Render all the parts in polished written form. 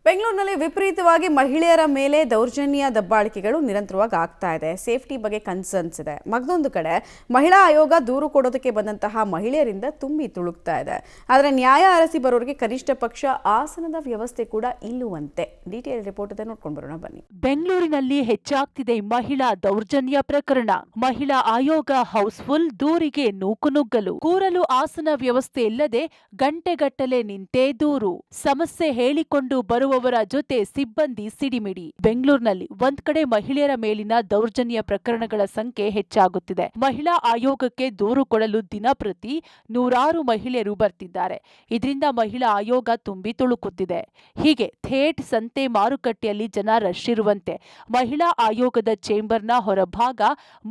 ಬೆಂಗಳೂರಿನಲ್ಲಿ ವಿಪರೀತವಾಗಿ ಮಹಿಳೆಯರ ಮೇಲೆ ದೌರ್ಜನ್ಯ ದಬ್ಬಾಳಿಕೆಗಳು ನಿರಂತರವಾಗಿ ಆಗ್ತಾ ಇದೆ. ಸೇಫ್ಟಿ ಬಗ್ಗೆ ಕನ್ಸರ್ನ್ಸ್ ಇದೆ. ಮಗದೊಂದು ಕಡೆ ಮಹಿಳಾ ಆಯೋಗ ದೂರು ಕೊಡೋದಕ್ಕೆ ಬಂದಂತಹ ಮಹಿಳೆಯರಿಂದ ತುಂಬಿ ತುಳುಕ್ತಾ ಇದೆ. ಆದರೆ ನ್ಯಾಯ ಅರಸಿ ಬರೋರಿಗೆ ಕನಿಷ್ಠ ಪಕ್ಷ ಆಸನದ ವ್ಯವಸ್ಥೆ ಕೂಡ ಇಲ್ಲುವಂತೆ. ಡೀಟೇಲ್ ರಿಪೋರ್ಟ್ ಇದೆ, ನೋಡ್ಕೊಂಡು ಬರೋಣ ಬನ್ನಿ. ಬೆಂಗಳೂರಿನಲ್ಲಿ ಹೆಚ್ಚಾಗ್ತಿದೆ ಮಹಿಳಾ ದೌರ್ಜನ್ಯ ಪ್ರಕರಣ. ಮಹಿಳಾ ಆಯೋಗ ಹೌಸ್ಫುಲ್, ದೂರಿಗೆ ನೂಕುನುಗ್ಗಲು. ಕೂರಲು ಆಸನ ವ್ಯವಸ್ಥೆ ಇಲ್ಲದೆ ಗಂಟೆಗಟ್ಟಲೆ ನಿಂತೇ ದೂರು. ಸಮಸ್ಯೆ ಹೇಳಿಕೊಂಡು ಬರುವವರ ಜೊತೆ ಸಿಬ್ಬಂದಿ ಸಿಡಿಮಿಡಿ. ಬೆಂಗಳೂರಿನಲ್ಲಿ ಒಂದ್ ಕಡೆ ಮಹಿಳೆಯರ ಮೇಲಿನ ದೌರ್ಜನ್ಯ ಪ್ರಕರಣಗಳ ಸಂಖ್ಯೆ ಹೆಚ್ಚಾಗುತ್ತಿದೆ. ಮಹಿಳಾ ಆಯೋಗಕ್ಕೆ ದೂರು ಕೊಡಲು ದಿನಪ್ರತಿ ನೂರಾರು ಮಹಿಳೆಯರು ಬರ್ತಿದ್ದಾರೆ. ಇದರಿಂದ ಮಹಿಳಾ ಆಯೋಗ ತುಂಬಿ ತುಳುಕುತ್ತಿದೆ. ಹೀಗೆ ಥೇಟ್ ಸಂತೆ ಮಾರುಕಟ್ಟೆಯಲ್ಲಿ ಜನ ರಶ್ ಇರುವಂತೆ ಮಹಿಳಾ ಆಯೋಗದ ಚೇಂಬರ್ನ ಹೊರಭಾಗ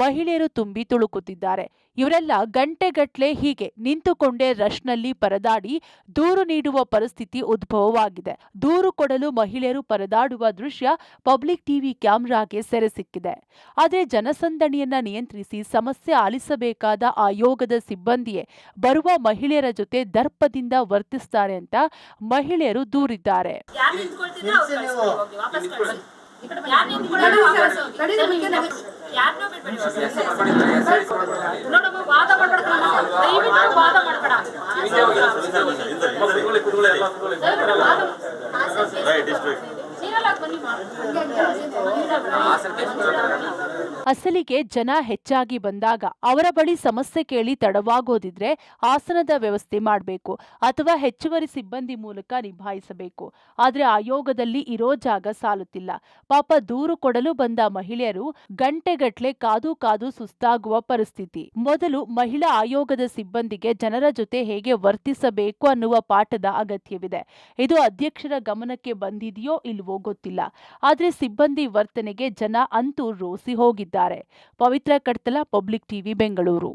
ಮಹಿಳೆಯರು ತುಂಬಿ ತುಳುಕುತ್ತಿದ್ದಾರೆ. ಇವರೆಲ್ಲ ಗಂಟೆಗಟ್ಲೆ ಹೀಗೆ ನಿಂತುಕೊಂಡೇ ರಶ್ನಲ್ಲಿ ಪರದಾಡಿ ದೂರು ನೀಡುವ ಪರಿಸ್ಥಿತಿ ಉದ್ಭವವಾಗಿದೆ. ದೂರು ಕೊಡಲು ಮಹಿಳೆಯರು ಪರದಾಡುವ ದೃಶ್ಯ ಪಬ್ಲಿಕ್ ಟಿವಿ ಕ್ಯಾಮೆರಾಗೆ ಸೆರೆ ಸಿಕ್ಕಿದೆ. ಆದರೆ ಜನಸಂದಣಿಯನ್ನ ನಿಯಂತ್ರಿಸಿ ಸಮಸ್ಯೆ ಆಲಿಸಬೇಕಾದ ಆಯೋಗದ ಸಿಬ್ಬಂದಿಯೇ ಬರುವ ಮಹಿಳೆಯರ ಜೊತೆ ದರ್ಪದಿಂದ ವರ್ತಿಸ್ತಾರೆ ಅಂತ ಮಹಿಳೆಯರು ದೂರಿದ್ದಾರೆ. ಅಸಲಿಗೆ ಜನ ಹೆಚ್ಚಾಗಿ ಬಂದಾಗ ಅವರ ಬಳಿ ಸಮಸ್ಯೆ ಕೇಳಿ ತಡವಾಗೋದಿದ್ರೆ ಆಸನದ ವ್ಯವಸ್ಥೆ ಮಾಡಬೇಕು ಅಥವಾ ಹೆಚ್ಚುವರಿ ಸಿಬ್ಬಂದಿ ಮೂಲಕ ನಿಭಾಯಿಸಬೇಕು. ಆದ್ರೆ ಆಯೋಗದಲ್ಲಿ ಇರೋ ಜಾಗ ಸಾಲುತ್ತಿಲ್ಲ. ಪಾಪ ದೂರು ಕೊಡಲು ಬಂದ ಮಹಿಳೆಯರು ಗಂಟೆಗಟ್ಲೆ ಕಾದು ಕಾದು ಸುಸ್ತಾಗುವ ಪರಿಸ್ಥಿತಿ. ಮೊದಲು ಮಹಿಳಾ ಆಯೋಗದ ಸಿಬ್ಬಂದಿಗೆ ಜನರ ಜೊತೆ ಹೇಗೆ ವರ್ತಿಸಬೇಕು ಅನ್ನುವ ಪಾಠದ ಅಗತ್ಯವಿದೆ. ಇದು ಅಧ್ಯಕ್ಷರ ಗಮನಕ್ಕೆ ಬಂದಿದೆಯೋ ಇಲ್ವೋ ಗೊತ್ತಿಲ್ಲ. ಆದ್ರೆ ಸಿಬ್ಬಂದಿ ವರ್ತನೆಗೆ ಜನ ಅಂತೂ ರೋಸಿ ಹೋಗಿದ್ದಾರೆ. ಪವಿತ್ರ ಕಡ್ತಲ, ಪಬ್ಲಿಕ್ ಟಿವಿ, ಬೆಂಗಳೂರು.